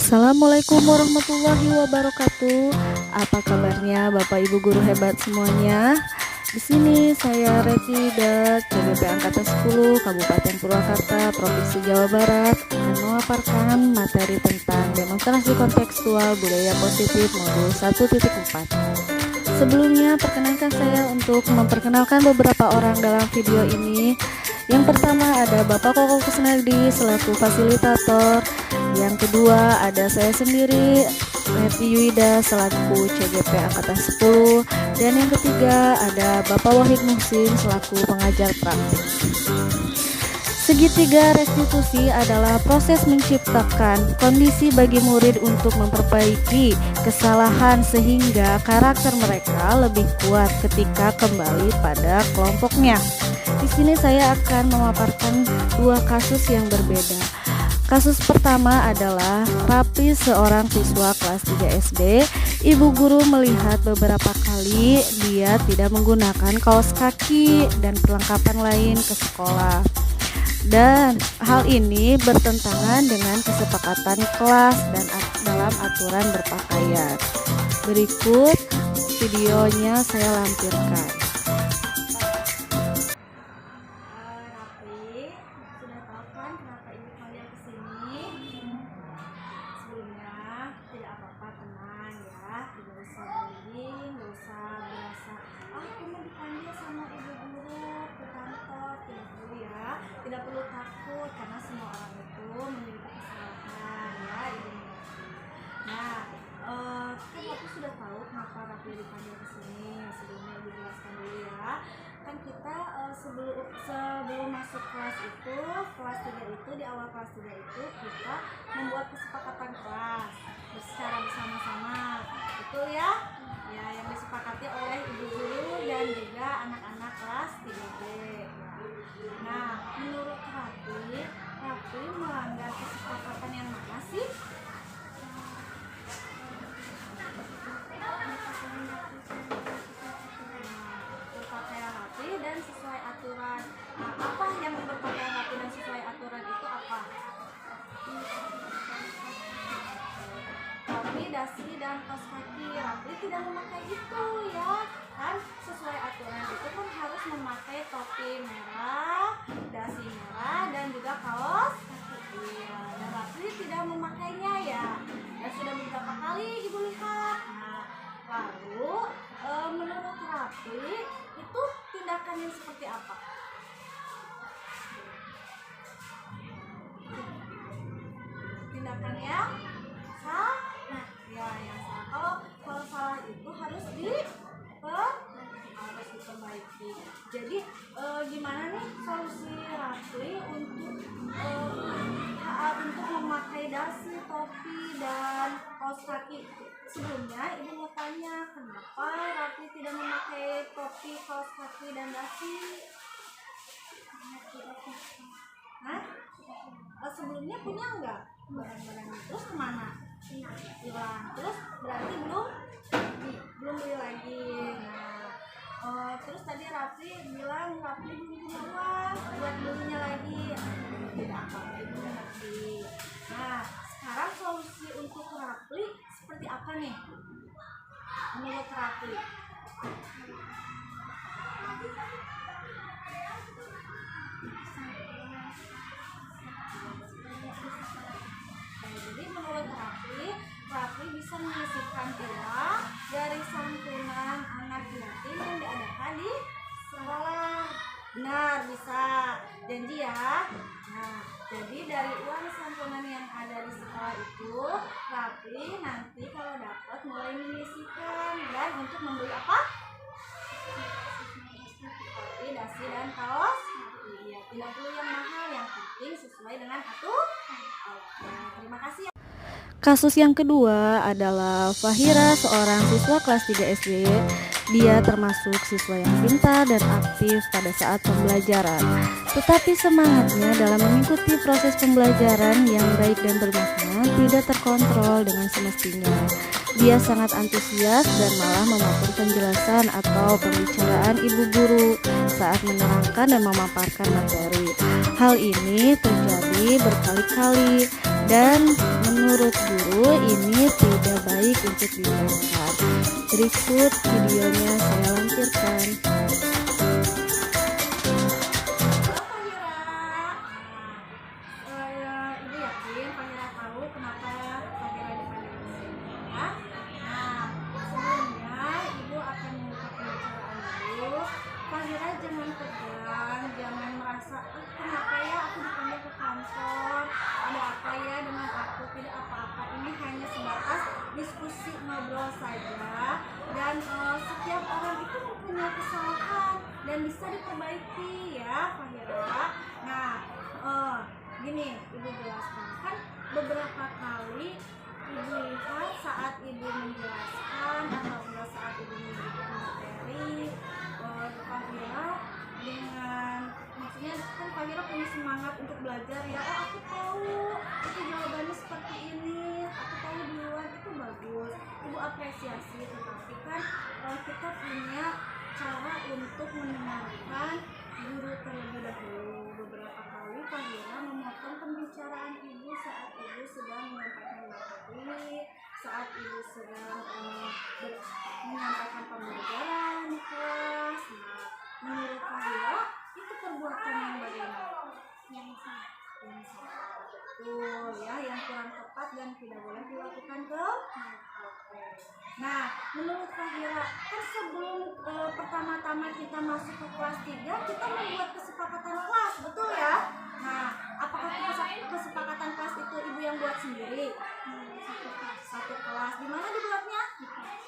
Assalamualaikum warahmatullahi wabarakatuh. Apa kabarnya Bapak Ibu guru hebat semuanya? Di sini saya Revida, CGP Angkatan 10 Kabupaten Purwakarta, Provinsi Jawa Barat, akan memaparkan materi tentang demonstrasi kontekstual budaya positif modul 1.4. Sebelumnya, perkenankan saya untuk memperkenalkan beberapa orang dalam video ini. Yang pertama ada Bapak Koko Kusnadi selaku fasilitator. Yang kedua ada saya sendiri, Neti Yuida selaku CGP Angkatan 10. Dan yang ketiga ada Bapak Wahid Muhsin selaku pengajar praktik. Segitiga restitusi adalah proses menciptakan kondisi bagi murid untuk memperbaiki kesalahan sehingga karakter mereka lebih kuat ketika kembali pada kelompoknya. Di sini saya akan memaparkan dua kasus yang berbeda. Kasus pertama adalah Rapi, seorang siswa kelas 3 SD. Ibu guru melihat beberapa kali dia tidak menggunakan kaos kaki dan perlengkapan lain ke sekolah. Dan hal ini bertentangan dengan kesepakatan kelas dan dalam aturan berpakaian. Berikut videonya saya lampirkan. Rapi, sudah tahu kan kenapa ibu kalian kesini? Sebelumnya tidak apa-apa, tenang ya, tidak usah merinding, tidak usah berasa aku mau dipanggil sama ibu guru ke kantor, tidak perlu ya, tidak perlu takut karena semua orang itu memiliki kesalahan ya, ibu mengerti. Nah, kan aku sudah tahu kenapa Rapi dipanggil kesini. Sebelumnya ibu jelaskan dulu ya. Kan kita sebelum masuk kelas itu, kelas 3 itu, di awal kelas 3 itu kita membuat kesepakatan kelas secara bersama-sama, betul ya? Ya, yang disepakati oleh ibu guru dan juga anak-anak kelas 3B. Nah, menurut Rapi melanggar kesepakatan yang mana sih? Berpakaian rapi dan sesuai aturan. Nah, apa yang berpakaian rapi dan sesuai aturan itu apa? Topi, dasi, dan kaos kaki. Rapi tidak memakai itu ya. Kan sesuai aturan itu kan harus memakai topi merah, dasi merah, dan juga kaos kaki. Ya, dan Rapi tidak memakainya ya. Dan sudah beberapa kali ibu lihat. Nah, lalu menurut Rapi itu tindakan yang seperti apa? Tindakan yang salah. Nah, ya yang salah. Kalau salah itu harus diperbaiki. Jadi gimana nih solusi Rapi untuk memakai dasi, topi, dan kaos kaki? Sebelumnya ibu mau tanya, kenapa Rapi tidak memakai topi, kaos kaki, dan dasi? Nah, sebelumnya punya enggak barang-barangnya? Terus kemana? Hilang. Terus berarti belum beli lagi. Nah, terus tadi Rapi bilang Rapi belum punya uang buat belinya lagi. Tidak apa-apa, ibu mengerti. Nah, sekarang solusi untuk Rapi seperti apa nih menurut Rapi? Jadi menurut Rapi bisa menyisihkan uang dari santunan anak yatim yang diadakan di sekolah. Benar, bisa. Janji ya. Nah, jadi dari uang santunan yang ada di sekolah itu, Rapi nanti kalau dapat mulai menyisihkan dan untuk membeli apa? Topi, dasi, dan kaos. Iya, tidak perlu yang mahal, yang penting sesuai dengan aturan. Oke, terima kasih. Kasus yang kedua adalah Fahira, seorang siswa kelas 3 SD. Dia termasuk siswa yang pintar dan aktif pada saat pembelajaran. Tetapi semangatnya dalam mengikuti proses pembelajaran yang baik dan bermakna tidak terkontrol dengan semestinya. Dia sangat antusias dan malah memotong penjelasan atau pembicaraan ibu guru saat menerangkan dan memaparkan materi. Hal ini terjadi berkali-kali dan menurut guru ini tidak baik untuk dilakukan. Berikut videonya saya lampirkan. Ibu yakin Fahira tahu kenapa Fahira dipanggil ke sini ya. Nah, sebelumnya Ibu akan membuka pembicaraan dulu. Fahira jangan tegang, jangan merasa kenapa ya aku dipanggil ke kantor, ada apa ya dengan aku, tidak apa-apa. Ini hanya sebatas diskusi ngobrol saja, dan setiap orang itu mempunyai kesalahan dan bisa diperbaiki ya Fahira. Nah, gini Ibu jelaskan, kan beberapa kali Ibu lihat saat Ibu menjelaskan atau saat Ibu memberikan materi, Fahira dengan maksudnya kan Fahira punya semangat untuk belajar ya. Oh, aku tahu itu jawabannya seperti ini, aku tahu duluan, itu bagus, Ibu apresiasi. Tetapi kan kita punya cara untuk mendengarkan guru terlebih dahulu. Beberapa kali Fahira memotong pembicaraan Ibu saat Ibu sedang menyampaikan materi, saat Ibu sedang menyampaikan pembelajaran di kelas. Nah, menurut Fahira itu perbuatan yang bagaimana? Yang salah. Betul ya, yang kurang tepat dan tidak boleh dilakukan Oke. Nah, menurut Fahira, kan sebelum pertama-tama kita masuk ke kelas 3, kita membuat kesepakatan kelas, betul ya? Nah, apakah kesepakatan kelas itu Ibu yang buat sendiri? Satu kelas. Di mana dibuatnya?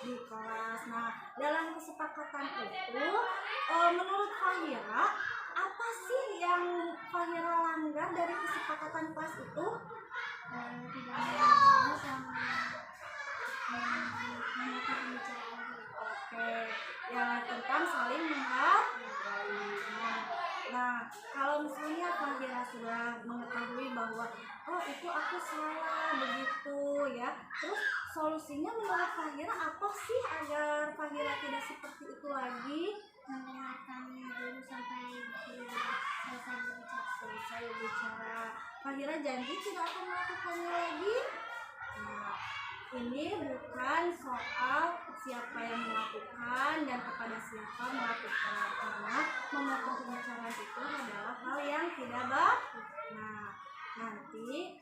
Di kelas. Nah, dalam kesepakatan itu, menurut Fahira, apa sih yang Fahira langgar dari kesepakatan kelas itu? Oke, yang tentang saling menghargai. Nah, kalau misalnya Fahira sudah mengetahui bahwa oh itu aku salah begitu ya, terus solusinya menurut Fahira apa sih agar Fahira tidak seperti itu lagi? Mendengarkannya dulu sampai selesai bicara. Fahira janji tidak akan melakukannya lagi. Nah, ini bukan soal siapa yang melakukan dan kepada siapa melakukan, karena memotong pembicaraan itu adalah hal yang tidak baik. Nah, nanti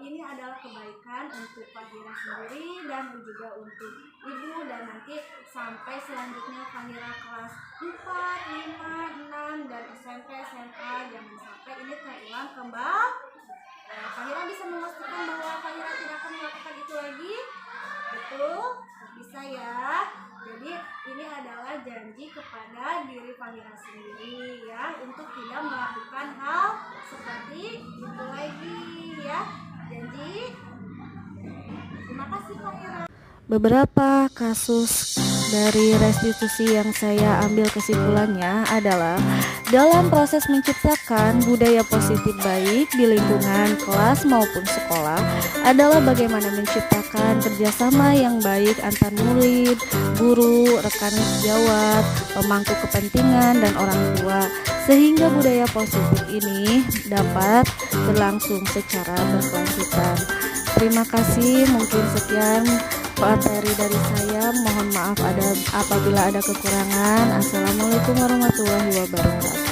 ini adalah kebaikan untuk Fahira sendiri dan juga untuk Ibu, dan nanti sampai selanjutnya Fahira kelas 4, 5, 6 dan SMP, SMA, jangan sampai ini terulang kembali. Fahira bisa memastikan bahwa Fahira tidak akan melakukan itu lagi. Betul? Bisa ya. Jadi ini adalah janji kepada diri Fahira sendiri ya, untuk tidak melakukan hal seperti itu lagi ya. Janji. Terima kasih Fahira. Beberapa kasus dari restitusi yang saya ambil kesimpulannya adalah dalam proses menciptakan budaya positif baik di lingkungan kelas maupun sekolah adalah bagaimana menciptakan kerjasama yang baik antar murid, guru, rekan sejawat, pemangku kepentingan, dan orang tua, sehingga budaya positif ini dapat berlangsung secara berkelanjutan. Terima kasih, mungkin sekian materi dari saya. Mohon maaf apabila ada kekurangan. Assalamualaikum warahmatullahi wabarakatuh.